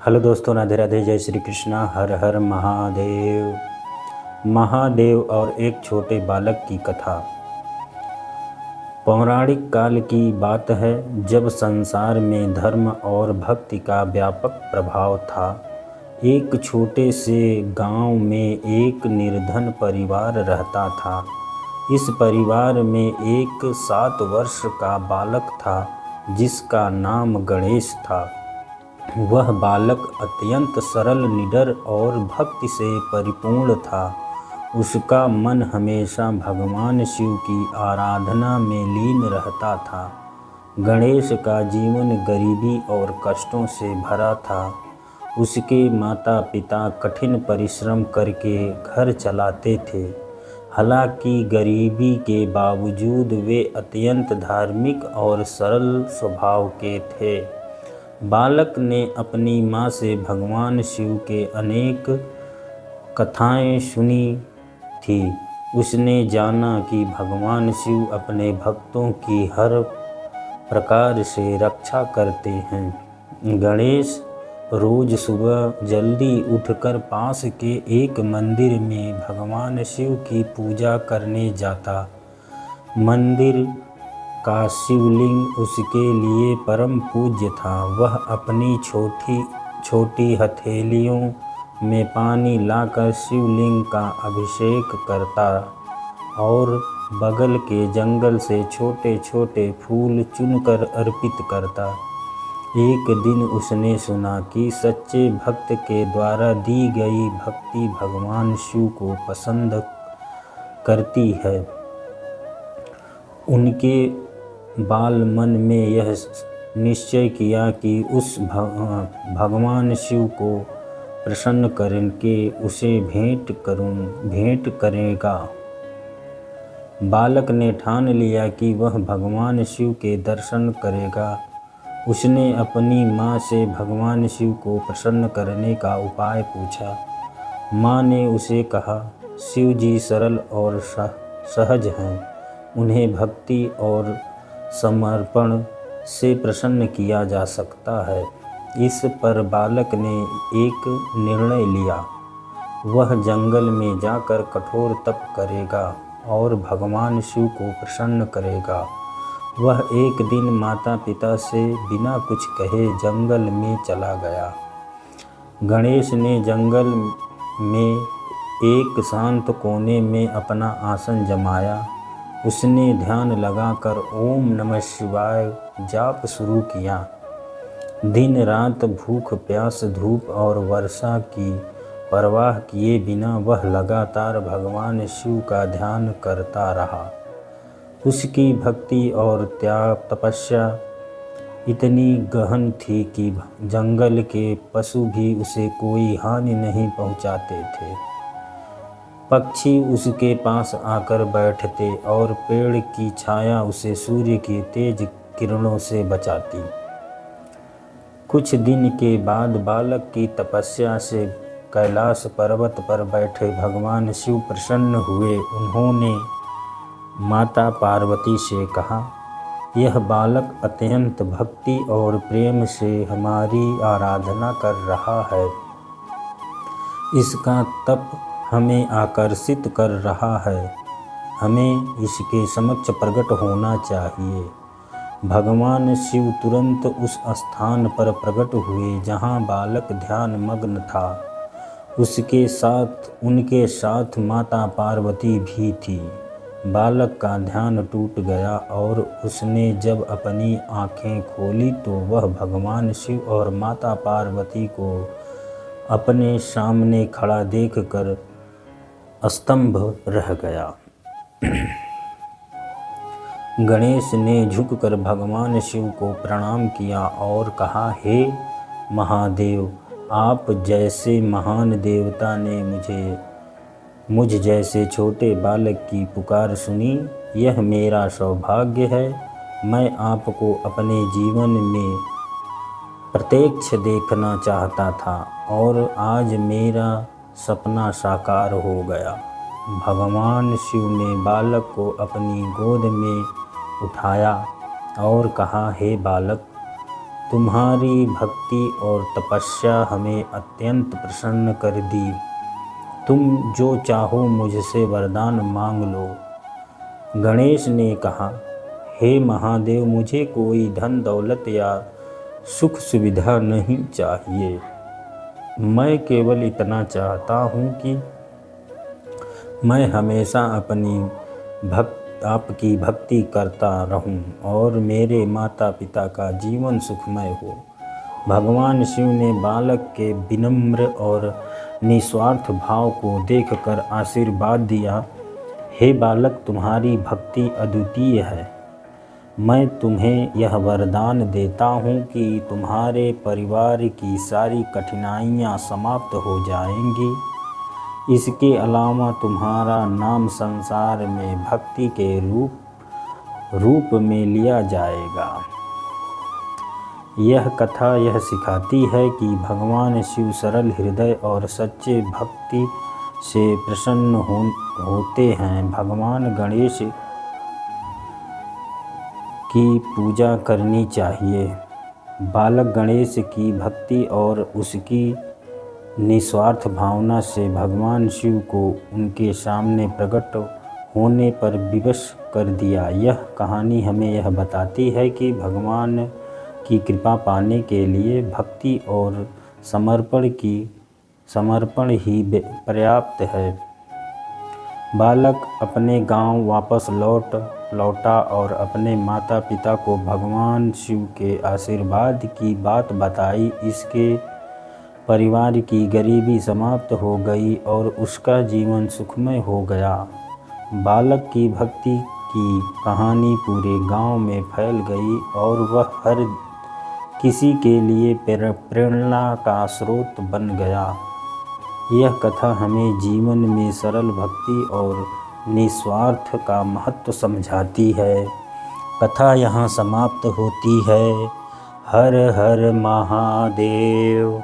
Hello दोस्तों, राधे राधे, जय श्री कृष्णा, हर हर महादेव। महादेव और एक छोटे बालक की कथा। पौराणिक काल की बात है, जब संसार में धर्म और भक्ति का व्यापक प्रभाव था। एक छोटे से गांव में एक निर्धन परिवार रहता था। इस परिवार में एक 7 वर्ष का बालक था जिसका नाम गणेश था। वह बालक अत्यंत सरल, निडर और भक्ति से परिपूर्ण था। उसका मन हमेशा भगवान शिव की आराधना में लीन रहता था। गणेश का जीवन गरीबी और कष्टों से भरा था। उसके माता पिता कठिन परिश्रम करके घर चलाते थे। हालांकि गरीबी के बावजूद वे अत्यंत धार्मिक और सरल स्वभाव के थे। बालक ने अपनी माँ से भगवान शिव के अनेक कथाएं सुनी थी। उसने जाना कि भगवान शिव अपने भक्तों की हर प्रकार से रक्षा करते हैं। गणेश रोज सुबह जल्दी उठकर पास के एक मंदिर में भगवान शिव की पूजा करने जाता। मंदिर का शिवलिंग उसके लिए परम पूज्य था। वह अपनी छोटी छोटी हथेलियों में पानी लाकर शिवलिंग का अभिषेक करता और बगल के जंगल से छोटे छोटे फूल चुनकर अर्पित करता। एक दिन उसने सुना कि सच्चे भक्त के द्वारा दी गई भक्ति भगवान शिव को पसंद करती है। उनके बाल मन में यह निश्चय किया कि उस भगवान शिव को प्रसन्न करके उसे भेंट करेगा। बालक ने ठान लिया कि वह भगवान शिव के दर्शन करेगा। उसने अपनी माँ से भगवान शिव को प्रसन्न करने का उपाय पूछा। माँ ने उसे कहा, शिव जी सरल और सहज हैं। उन्हें भक्ति और समर्पण से प्रसन्न किया जा सकता है। इस पर बालक ने एक निर्णय लिया। वह जंगल में जाकर कठोर तप करेगा और भगवान शिव को प्रसन्न करेगा। वह एक दिन माता पिता से बिना कुछ कहे जंगल में चला गया। गणेश ने जंगल में एक शांत कोने में अपना आसन जमाया। उसने ध्यान लगाकर ओम नमः शिवाय जाप शुरू किया। दिन रात भूख प्यास, धूप और वर्षा की परवाह किए बिना वह लगातार भगवान शिव का ध्यान करता रहा। उसकी भक्ति और त्याग तपस्या इतनी गहन थी कि जंगल के पशु भी उसे कोई हानि नहीं पहुंचाते थे। पक्षी उसके पास आकर बैठते और पेड़ की छाया उसे सूर्य की तेज किरणों से बचाती। कुछ दिन के बाद बालक की तपस्या से कैलाश पर्वत पर बैठे भगवान शिव प्रसन्न हुए। उन्होंने माता पार्वती से कहा, यह बालक अत्यंत भक्ति और प्रेम से हमारी आराधना कर रहा है। इसका तप हमें आकर्षित कर रहा है। हमें इसके समक्ष प्रकट होना चाहिए। भगवान शिव तुरंत उस स्थान पर प्रकट हुए जहाँ बालक ध्यान मग्न था। उनके साथ माता पार्वती भी थी। बालक का ध्यान टूट गया और उसने जब अपनी आँखें खोली तो वह भगवान शिव और माता पार्वती को अपने सामने खड़ा देखकर स्तंभ रह गया। गणेश ने झुककर भगवान शिव को प्रणाम किया और कहा, हे महादेव, आप जैसे महान देवता ने मुझ जैसे छोटे बालक की पुकार सुनी। यह मेरा सौभाग्य है। मैं आपको अपने जीवन में प्रत्यक्ष देखना चाहता था और आज मेरा सपना साकार हो गया। भगवान शिव ने बालक को अपनी गोद में उठाया और कहा, हे बालक, तुम्हारी भक्ति और तपस्या हमें अत्यंत प्रसन्न कर दी। तुम जो चाहो मुझसे वरदान मांग लो। गणेश ने कहा, हे महादेव, मुझे कोई धन दौलत या सुख सुविधा नहीं चाहिए। मैं केवल इतना चाहता हूँ कि मैं हमेशा आपकी भक्ति करता रहूं और मेरे माता पिता का जीवन सुखमय हो। भगवान शिव ने बालक के विनम्र और निस्वार्थ भाव को देखकर आशीर्वाद दिया। हे बालक, तुम्हारी भक्ति अद्वितीय है। मैं तुम्हें यह वरदान देता हूँ कि तुम्हारे परिवार की सारी कठिनाइयाँ समाप्त हो जाएंगी। इसके अलावा तुम्हारा नाम संसार में भक्ति के रूप में लिया जाएगा। यह कथा यह सिखाती है कि भगवान शिव सरल हृदय और सच्चे भक्ति से प्रसन्न होते हैं। भगवान गणेश की पूजा करनी चाहिए। बालक गणेश की भक्ति और उसकी निस्वार्थ भावना से भगवान शिव को उनके सामने प्रकट होने पर विवश कर दिया। यह कहानी हमें यह बताती है कि भगवान की कृपा पाने के लिए भक्ति और समर्पण ही पर्याप्त है। बालक अपने गांव वापस लौटा और अपने माता पिता को भगवान शिव के आशीर्वाद की बात बताई। इसके परिवार की गरीबी समाप्त हो गई और उसका जीवन सुखमय हो गया। बालक की भक्ति की कहानी पूरे गांव में फैल गई और वह हर किसी के लिए प्रेरणा का स्रोत बन गया। यह कथा हमें जीवन में सरल भक्ति और निस्वार्थ का महत्व समझाती है। कथा यहाँ समाप्त होती है। हर हर महादेव।